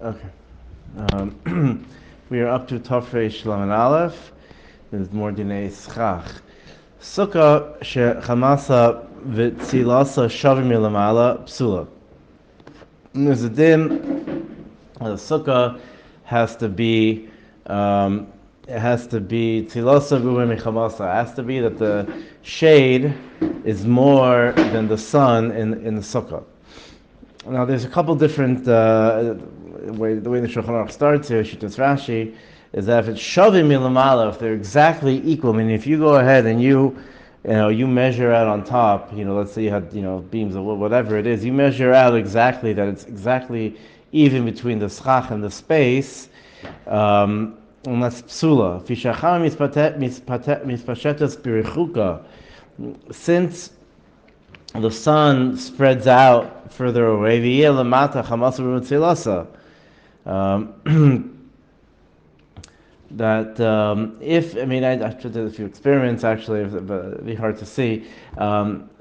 Okay. We are up to Tafrei Shalom and Aleph. There's more dinei Schach. Sukkah shechamasa v'tzilasa shavim milamala psula. There's a din. The sukkah has to be tzilasa ruba mechamasa. It has to be that the shade is more than the sun in the sukkah. Now, there's a couple different the way the Shulchan Aruch starts here. Shitas Rashi is that if it's shavim milamala, if they're exactly equal, I mean, if you go ahead and you measure out on top, let's say you had beams or whatever it is, you measure out exactly that it's exactly even between the schach and the space, and that's psula. Fishacham mispashetas birichuka, since the sun spreads out further away. That if you experience actually, but it'd be hard to see.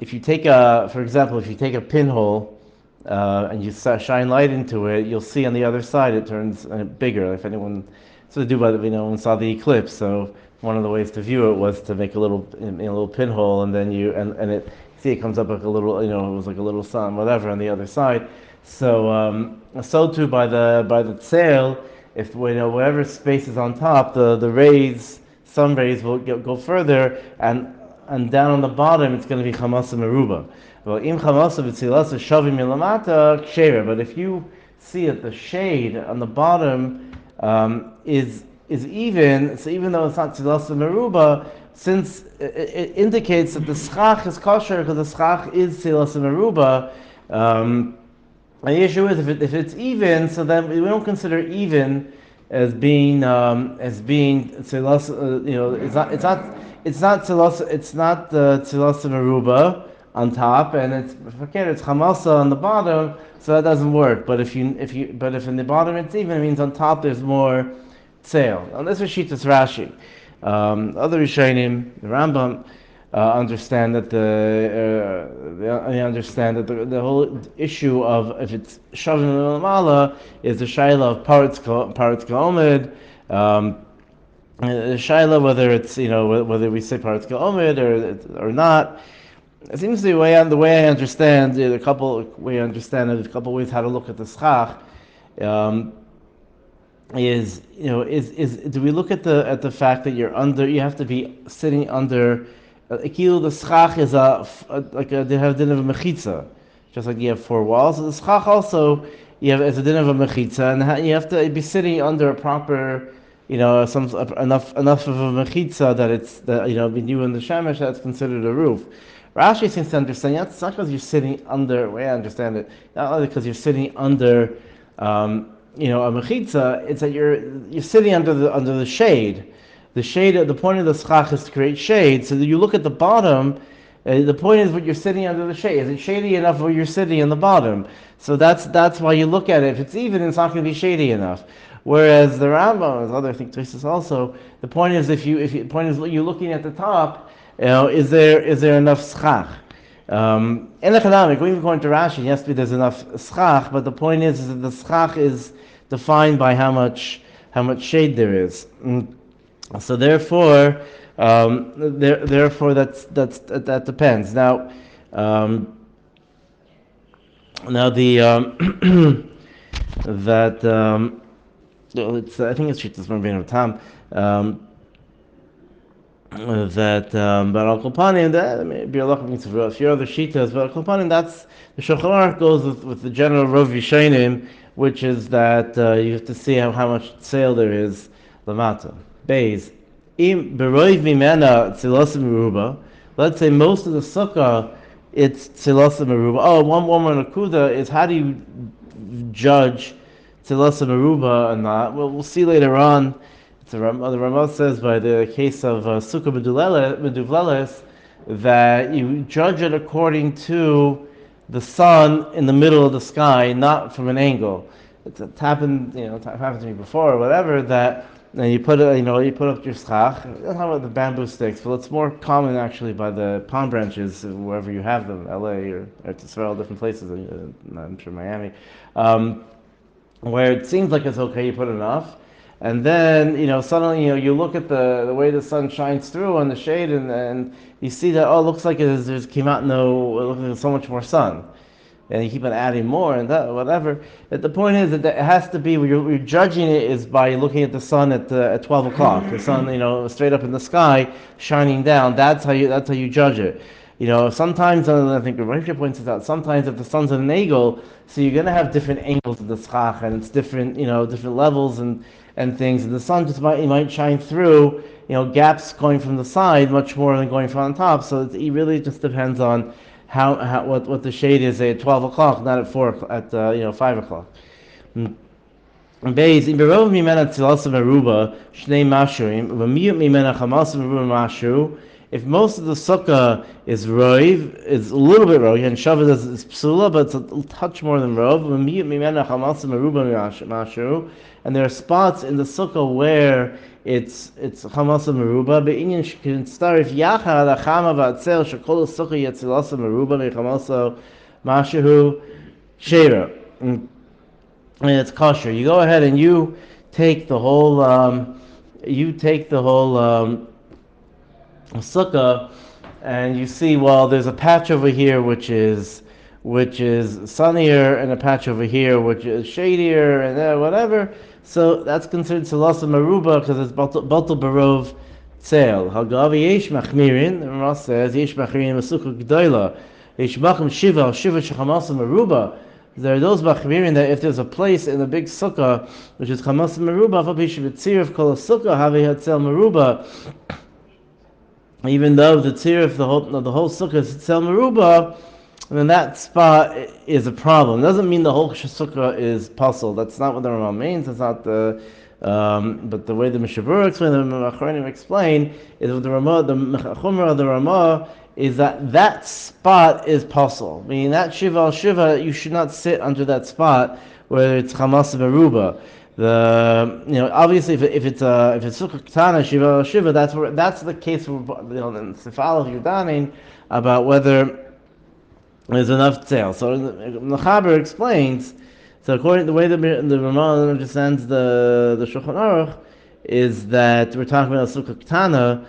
If you take for example, if you take a pinhole and you shine light into it, you'll see on the other side it turns bigger. If anyone saw the eclipse, so one of the ways to view it was to make a little pinhole, and then it comes up like a little, it was like a little sun, whatever, on the other side. So too by the sail, if whatever space is on top, the sun rays will go further, and down on the bottom it's going to be chamasa meruba. Well, im chamasa v'tzilasa shavim milamata ksheira. But if you see that the shade on the bottom is even, so even though it's not tzilasa meruba, since it indicates that the schach is kosher because the schach is tzilasa meruba, the issue is if it's even, so then we don't consider even as being tzilasa. It's not the tzilasa meruba on top, and it's chamasa on the bottom, so that doesn't work. But if in the bottom it's even, it means on top there's more tzeil. And this is Shitas Rashi. Other Rishonim, the Rambam, understand that the whole issue of if it's shavim milamala is the shaila of paretz ka'omed. The shaila whether it's whether we say paretz ka'omed or not. It seems to be the way I understand it. A couple ways how to look at the schach. Is do we look at the fact that you have to be sitting under the schach is they have a din of a mechitza, just like you have four walls. So the schach also you have as a din of a mechitza, and you have to be sitting under a proper enough of a mechitza that it's when you in the shemesh that's considered a roof. Rashi seems to understand it's not because you're sitting under. Way I understand it, not only because you're sitting under. A mechitza, it's that you're sitting under the shade. The shade. The point of the schach is to create shade. So that you look at the bottom. The point is, what you're sitting under the shade. Is it shady enough where you're sitting in the bottom? So that's why you look at it. If it's even, it's not going to be shady enough. Whereas the Rambam, I think Tosis also, the point is the point is you're looking at the top. Is there enough schach? In economic, even according to Rashi, yes, there's enough schach, but the point is that the schach is defined by how much shade there is. So therefore, that depends. Now the it's I think it's Shitas Rabbeinu Tam. But Al Kulpanim, that maybe a lot of a few other shitas, but Al Kulpanim, that's the Shulchan Aruch goes with the general Rov Yishainim, which is that you have to see how much tzeil there is lamata. Beis im beroiv mimena tzilasa meruba. Let's say most of the sukkah it's tzilasa meruba. One more nakuda is how do you judge tzilasa meruba or not? Well, we'll see later on. The Ramah says by the case of Sukkah Meduvleles that you judge it according to the sun in the middle of the sky, not from an angle. It happened to me before or whatever that you put up your schach. How about the bamboo sticks? Well, it's more common actually by the palm branches wherever you have them, LA or Israel, different places. I'm sure Miami. where it seems like it's okay, you put enough, and then suddenly you look at the way the sun shines through on the shade, and you see that it looks like there's came out no, it looks like there's so much more sun, and you keep on adding more and that whatever. But the point is that it has to be, you're judging it is by looking at the sun at 12 o'clock. The sun, straight up in the sky, shining down. That's how you judge it. Sometimes, I think Rav points this out. Sometimes if the sun's at an angle, so you're gonna have different angles of the schach, and it's different, different levels and things. And the sun just might shine through, gaps going from the side much more than going from on top. So it really just depends on what the shade is at 12 o'clock, not at 5 o'clock. Beis im berov mimena tzilas meruba shnei mashurim v'miyut mimena chamas meruba mashu. If most of the sukkah is roiv, it's a little bit roiv, and shavuot is psula, but it's a touch more than rov. V'miyut mimena chamas meruba mashu, and there are spots in the sukkah where it's chamas meruba. Be'inyan shkinstarif yachad achama v'atzel shekol sukkah yetzilas meruba mechamas mashu sheira. And it's kosher. You go ahead and you take the whole sukkah, and you see, well, there's a patch over here which is sunnier, and a patch over here which is shadier, and whatever. So that's considered salasa maruba because it's batal barov tzel. Hagavi yesh machmirin. The Rama says yesh machmirin b'sukkah g'dayla. Yesh machim shiva shechamasa maruba. There are those machmirin that if there's a place in the big sukkah which is chamas maruba, v'pishu b'tzirif kol sukkah havi hatzel maruba. Even though the tzirif, the whole sukkah is hatzel maruba, then that spot is a problem. It doesn't mean the whole sukkah is puzzle. That's not what the Rama means. That's not the. But the way the Mishabur explain, the Machronim explain, is with the Chumrah of the Rama is that spot is puzzle. Meaning that shiva al shiva, you should not sit under that spot where it's chamas beruba. Obviously if it's sukkah ktana shiva al shiva, that's the case for in Sifal if you're daning about whether there's enough tzel. So the Chaber explains. So according to the way the Ramah understands the Shulchan Aruch is that we're talking about a sukkah ktana.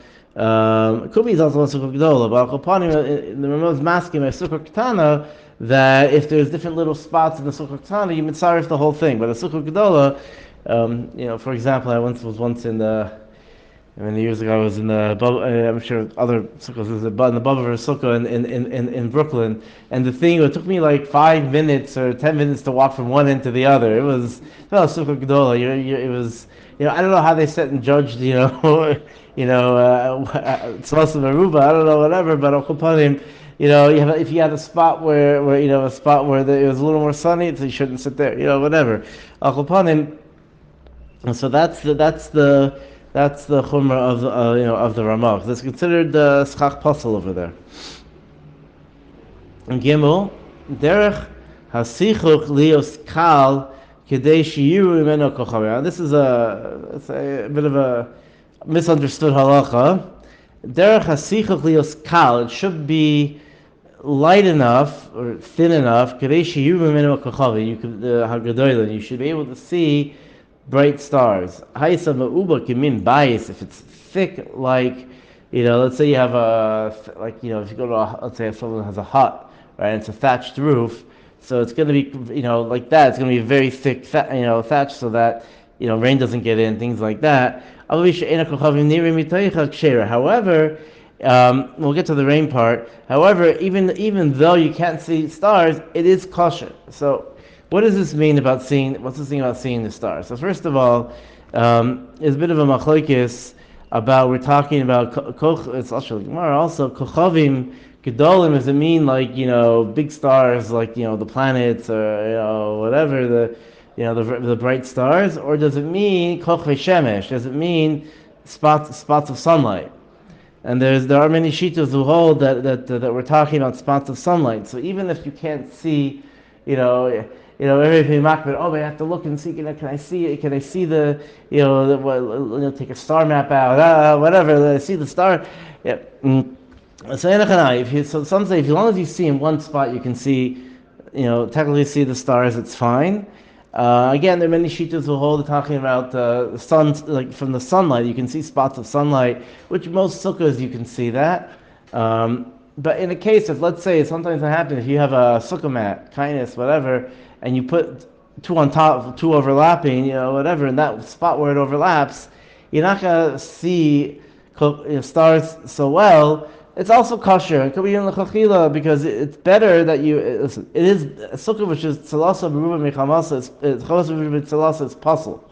Could be also a sukkah gdola, but the Ramah is masking a sukkah ktana that if there's different little spots in the sukkah ktana, you mitzaref the whole thing. But a sukkah gdola, for example, I was once in the. Many years ago, I was in the. I'm sure other sukkahs was in the Bava sukkah in Brooklyn, and it took me like 5 minutes or 10 minutes to walk from one end to the other. It was sukkah gedola. It was I don't know how they sat and judged tzlas of aruba. I don't know whatever, but al kapanim, if you had a spot where it was a little more sunny, so you shouldn't sit there. Whatever al kapanim. So that's the chumrah of the Ramah. That's considered the schach puzzle over there. And Gimel, derech hasichuch lios kal kedei shiyiru imeno kochavim. This is a bit of a misunderstood halacha. Derech hasichuch lios kal. It should be light enough or thin enough kedei shiyiru imeno kochavim. You should be able to see bright stars. Haisa ma'uba kimin bayis. If it's thick, like let's say you have if you go to let's say if someone has a hut, right, and it's a thatched roof, so it's going to be like that. It's going to be very thick, thatch, so that rain doesn't get in, things like that. However, we'll get to the rain part. However, even though you can't see stars, it is kosher. So. What does this mean about seeing? What's this thing about seeing the stars? So first of all, there's a bit of a machlokes about we're talking about it's also Gemara also kochavim gedolim. Does it mean like big stars like the planets or whatever the bright stars, or does it mean kochvei shemesh? Does it mean spots of sunlight? And there are many shittos who hold that we're talking about spots of sunlight. So even if you can't see, everything makbid. Oh, I have to look and see. Can I see it? Can I see the? Take a star map out. Whatever. I see the star. Yeah. So some say if as long as you see in one spot, you can see. Technically see the stars. It's fine. Again, there are many shitas who hold talking about the sun, like from the sunlight. You can see spots of sunlight, which most sukkahs you can see that. But in a case of, let's say, sometimes it happens if you have a sukkah mat, kindness, whatever, and you put two on top, two overlapping, whatever, in that spot where it overlaps, you're not gonna see stars so well. It's also kosher. It could be in l'chachila because it's better that you listen. It is a sukkah which is tzalasa beruba mechamasa. It's chalasa beruba tzalasa. It's puzzle.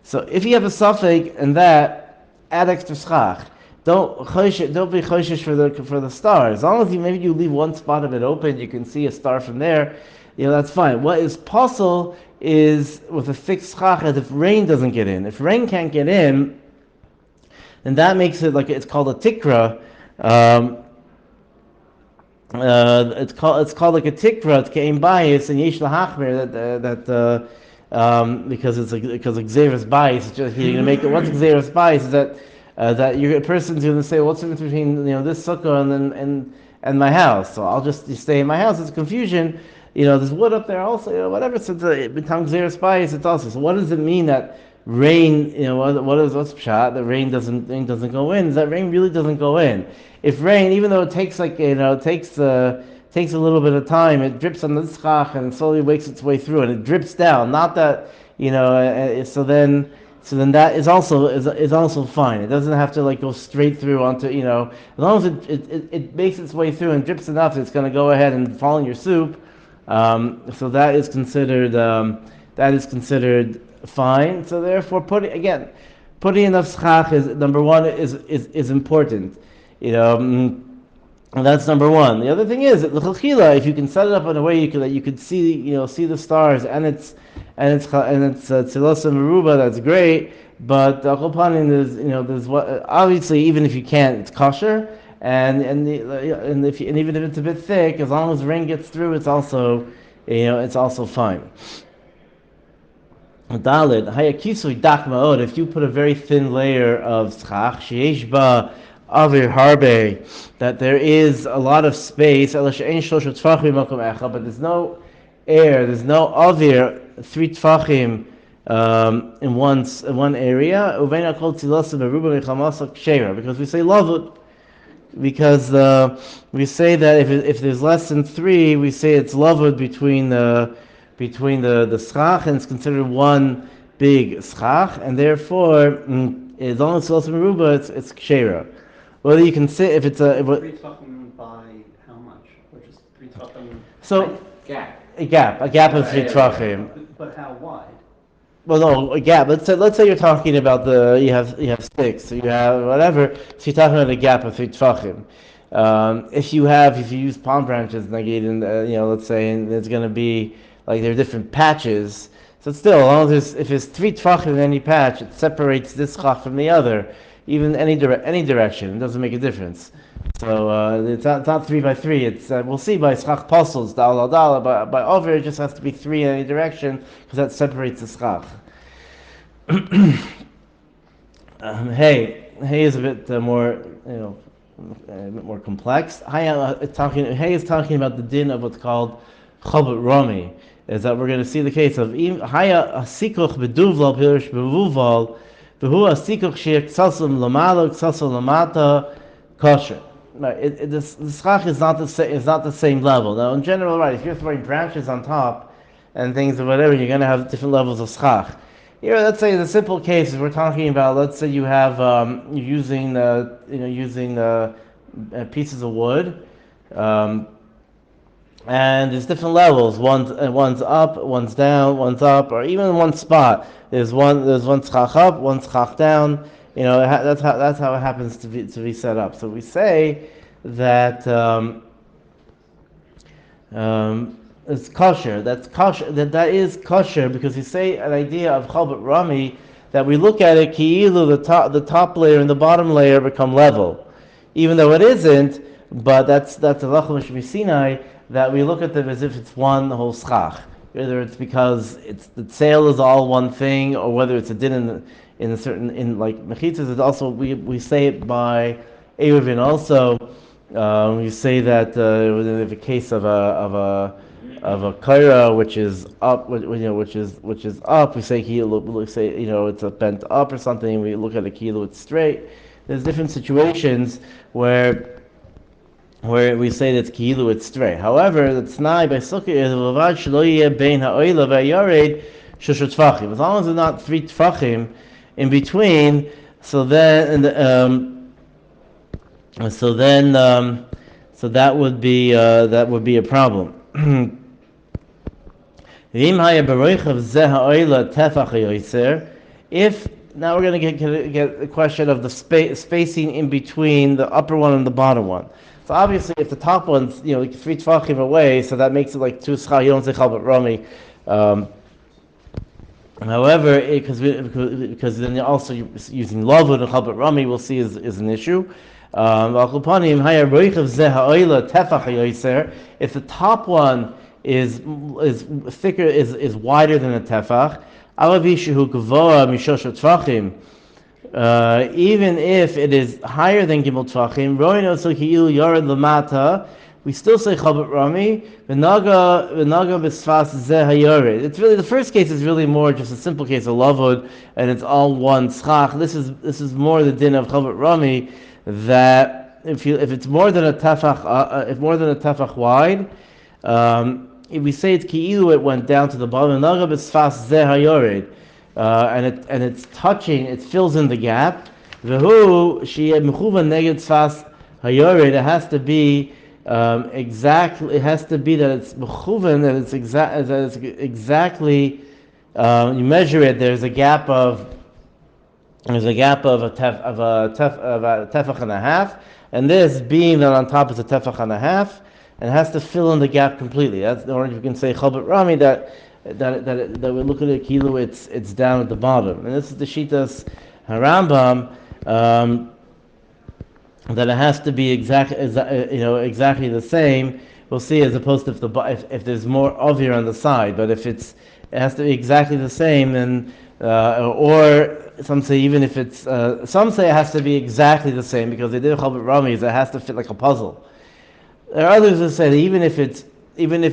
So if you have a suffix in that, add extra schach. Don't be choishish for the star. As long as maybe you leave one spot of it open, you can see a star from there. That's fine. What is puzzle is with a fixed schach as if rain doesn't get in. If rain can't get in, then that makes it like it's called a tikra. It's called like a tikra. It's kein bias and yesh lahachmer because it's xeris bias. It's just you're gonna make it. What's xeris bias is that a person's gonna say, what's the difference between this sukkah and my house? So I'll just stay in my house. It's confusion. There's wood up there also. Whatever. So it becomes xeris bias. It's also. So what does it mean that rain? What's pshat? That rain doesn't go in. Is that rain really doesn't go in? If rain, even though it takes takes a little bit of time, it drips on the schach and it slowly makes its way through and it drips down. Not that so then that is also fine. It doesn't have to go straight through onto as long as it makes its way through and drips enough, it's going to go ahead and fall in your soup. So that is considered fine. So therefore, putting enough schach is number one is important. And that's number one. The other thing is that the l'chachila, if you can set it up in a way that you could see the stars and it's tzilosa meruba, that's great. But the akopanin is there's what obviously even if you can't, it's kosher. And even if it's a bit thick, as long as the rain gets through, it's also fine. Dalid hayakisui dak ma'od. If you put a very thin layer of schach, sheyesh ba avir harbe, that there is a lot of space, but there's no air, there's no avir 3 tfachim in one area. Because we say lavud. Because we say that if there's less than 3, we say it's lavud between the schach, and it's considered one big schach, and therefore, as long as it's also meruba, it's kshera. Whether you can say if it's 3 tefachim by how much? Or just 3 tefachim? So a gap of 3 tefachim. But how wide? Well, no, a gap. Let's say you're talking about you have sticks, so you have whatever. So you're talking about a gap of 3 tefachim. If you use palm branches, let's say, and it's going to be there are different patches. So still, as long as if there's 3 tefachim in any patch, it separates this schach from the other. Even any direction, it doesn't make a difference. So it's not 3 by 3. It's we'll see by schach puzzles dal dal. By over it just has to be 3 in any direction because that separates the schach. Hey is a bit more a bit more complex. Hey is talking about the din of what's called chabot rami. Is that we're going to see the case of haya asikuch beduvlal pirish bevuval. The schach is not the same level. Now, in general, right, if you're throwing branches on top and things or whatever, you're going to have different levels of schach. Here, let's say the simple case is we're talking about. Let's say you have you're using pieces of wood, and there's different levels. One's up, one's down, one's up, or even in one spot. There's one schach up, one schach down. That's how it happens to be set up. So we say that it's kosher. That's kosher. That is kosher because we say an idea of chabot rami that we look at it ki'ilu the top layer and the bottom layer become level, even though it isn't. But that's the halacha Sinai that we look at them as if it's one whole schach. Whether it's because the sale is all one thing, or whether it's a din in like mechitzas. It's also we say it by eruvin also. We say that in the case of a of a kaira which is up, which is up. We say kilu, we say it's a bent up or something. We look at a kilu, it's straight. There's different situations where we say that kilu it's straight. However, the t'nai by sukkah is v'avad shelo yeh bein ha'oila v'yared shusha tfachim. As long as there's not 3 tfachim in between, so then so that would be a problem. If now we're going to get the question of the spacing in between the upper one and the bottom one. So obviously, if the top one's 3 tefachim away, so that makes it like 2 schach. You don't say chalbat rami. However, because then you're also using lavud and chalbat rami, we'll see is an issue. If the top one is thicker, is wider than a tefach, even if it is higher than gimel tefachim, we still say chalbat rami. It's really, the first case is really more just a simple case of lavud, and it's all one schach. This is more the din of chalbat rami, that if it's more than a tefach wide, if we say it's ki'ilu, it went down to the bottom, and it's touching, it fills in the gap. It has to be exactly. It has to be that it's mechuvan, that it's exactly. You measure it. There's a gap of a tefach and a half, and this being that on top is a tefach and a half, and it has to fill in the gap completely. That's the order you can say chalbat rami that we look at a kilo, it's down at the bottom, and this is the shitas Harambam, that it has to be exactly the same. We'll see, as opposed to if there's more ovir on the side, but if it has to be exactly the same, then or some say even if it's some say it has to be exactly the same, because they did chalbat rami, it has to fit like a puzzle. There are others that say that even if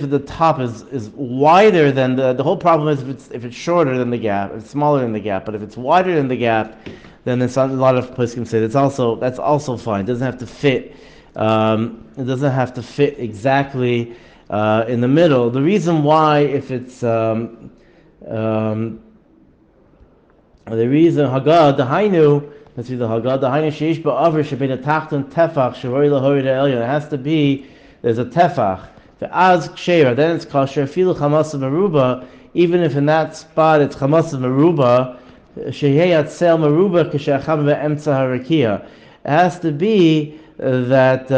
the top is wider than the whole problem is if it's shorter than the gap, it's smaller than the gap. But if it's wider than the gap, then there's a lot of poskim say that's also fine. It doesn't have to fit. It doesn't have to fit exactly in the middle. The reason why, if it's the reason Hagad the Hainu. Let's see the Haggadah. The Hainu sheish ba'aver shebein atachton tefach shevori lahori elyon. It has to be, there's a tefach. The az ksheira, then it's kosher. Filu chamasav meruba, even if in that spot it's chamasav meruba, shehei atzel meruba k'she'acham be'emtza harakia. It has to be that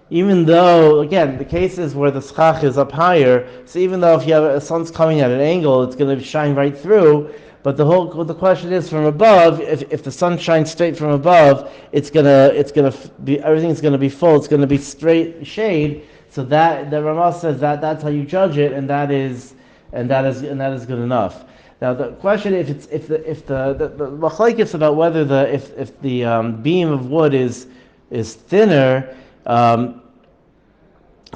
even though, again, the cases where the schach is up higher, so even though if you have a sun's coming at an angle, it's going to shine right through. But the question is from above. If the sun shines straight from above, it's gonna be, everything's gonna be full. It's gonna be straight shade. So that the Ramah says that's how you judge it, and that is good enough. Now the question, if the machlokes about whether if the beam of wood is thinner than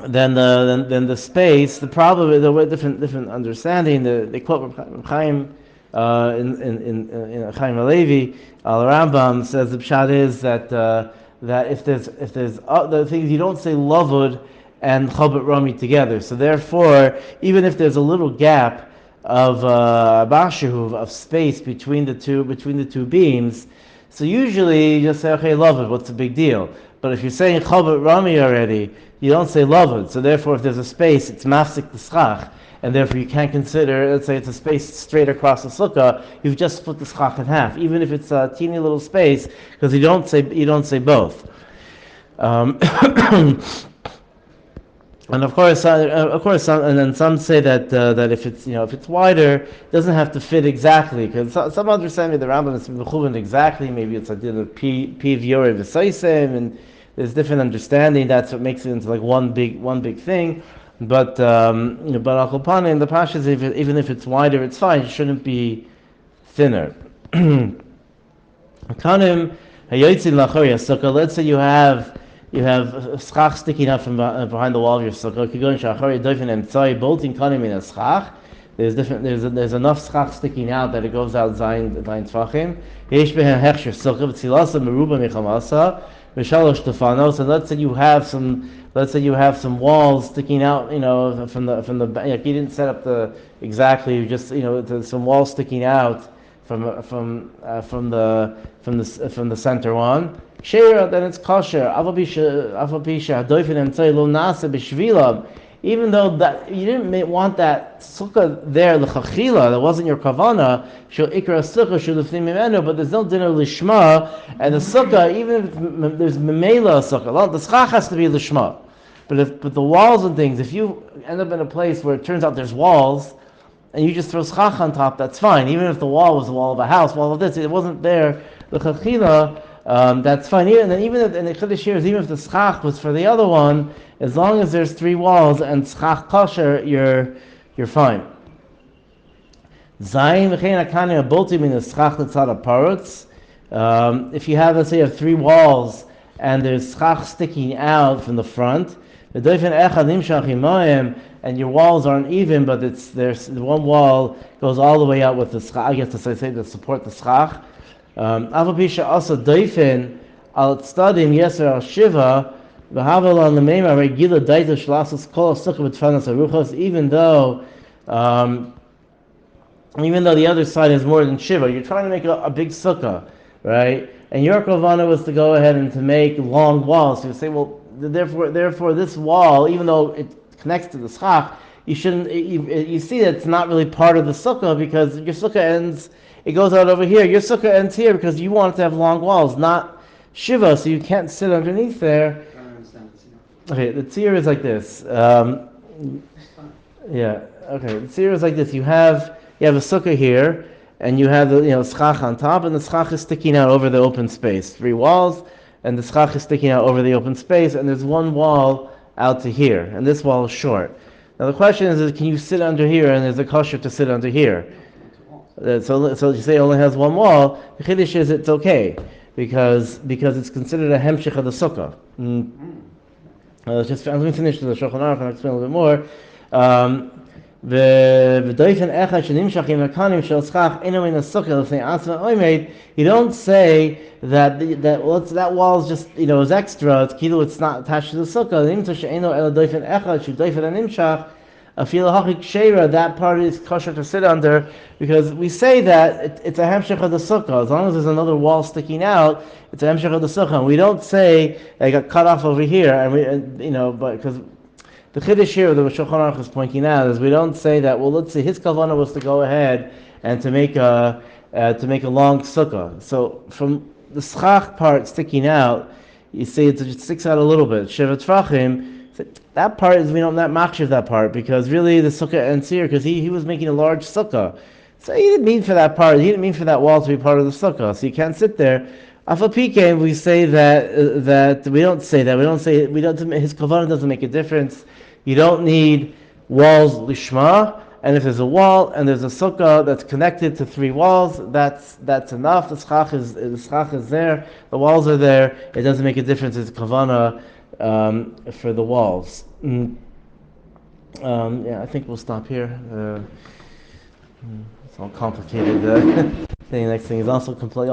the space, the problem is a different understanding. They quote Orach Chaim. In Chaim Alevi, Al Rambam says the pshat is that if there's the things, you don't say lavud and chalbat rami together. So therefore, even if there's a little gap of bashuv of space between the two beams, so usually you just say okay lavud, what's the big deal? But if you're saying chalbat rami already, you don't say lavud. So therefore, if there's a space, it's mafsik the schach. And therefore you can't consider, let's say it's a space straight across the sukkah, you've just split the schach in half, even if it's a teeny little space, because you don't say both. And of course, and then some say that if it's wider, it doesn't have to fit exactly, because some understand the Rambam is mechuvan exactly. Maybe it's a deal of p v'yorei v'soisem, and there's different understanding. That's what makes it into like one big thing. But al kol in the pashas, even if it's wider, it's fine. It shouldn't be thinner. Kanim hayotzin lachori sukkah. Let's say you have you have a schach sticking out from behind the wall of your sukkah. Kigon shachar yedofin emtzai bolting kanim in a schach. There's different. There's enough schach sticking out that it goes out zayin tfachim. Yesh behen hechsher sukkah v'tzilasa meruba michamasa v'shalosh tefanos. And let's say you have some walls sticking out. From the like you didn't set up the exactly. You just some walls sticking out from the center one. Sheira, then it's kosher. Even though that you didn't want that sukkah there, the chachila, that wasn't your kavana, but there's no dinner lishma, and the sukkah, even if there's memela sukkah, the schach has to be lishma. But the walls and things, if you end up in a place where it turns out there's walls, and you just throw schach on top, that's fine. Even if the wall was the wall of a house, wall of this, it wasn't there, the chachila, that's fine. Even if in the Chiddush here is even if the schach was for the other one, as long as there's 3 walls and schach kosher, you're fine. Zayin v'chein akani aboltim in the schach letzad aparutz. If you have, let's say, 3 walls and there's schach sticking out from the front, and your walls aren't even, but there's one wall goes all the way out with the schach. I guess to say to support the schach. Avapisha also doifin al tzadim yeser al shiva v'havel al nemeima regila daita shlasas kol sukkah b'tfanas aruchos. Even though the other side is more than shiva, you're trying to make a big sukkah, right? And your kavana was to go ahead and to make long walls. So you say, well, therefore this wall, even though it connects to the schach, you shouldn't. You see that it's not really part of the sukkah because your sukkah ends. It goes out over here. Your sukkah ends here because you want it to have long walls, not shiva, so you can't sit underneath there. I don't understand the Okay, the tzir is like this. Yeah. Okay, the tzir is like this. You have a sukkah here, and you have the schach on top, and the schach is sticking out over the open space. 3 walls, and the schach is sticking out over the open space, and there's one wall out to here, and this wall is short. Now the question is can you sit under here, and there's a kosher to sit under here? So you say it only has 1 wall. The chiddush is it's okay because it's considered a hemshich of the sukkah. Let me finish the Shulchan Aruch and I'll explain a little bit more. You don't say that wall is just is extra. It's not attached to the sukkah. That part is kosher to sit under because we say that it's a hemshech of the sukkah. As long as there's another wall sticking out, it's a hemshech of the sukkah. And we don't say I got cut off over here, but because the chiddush here that Shulchan Aruch is pointing out is we don't say that. Well, let's say his kavanah was to go ahead and to make a long sukkah. So from the schach part sticking out, you say it just sticks out a little bit. Shevet Tvachim. That part is we don't not machshav that part because really the sukkah ends here because he was making a large sukkah, so he didn't mean for that part. He didn't mean for that wall to be part of the sukkah, so you can't sit there. Afapike, we say that we don't say that. His kavanah doesn't make a difference. You don't need walls lishma, and if there's a wall and there's a sukkah that's connected to 3 walls, that's enough. The schach is there. The walls are there. It doesn't make a difference. It's kavanah. For the walls. I think we'll stop here. It's all complicated. The next thing is also complete.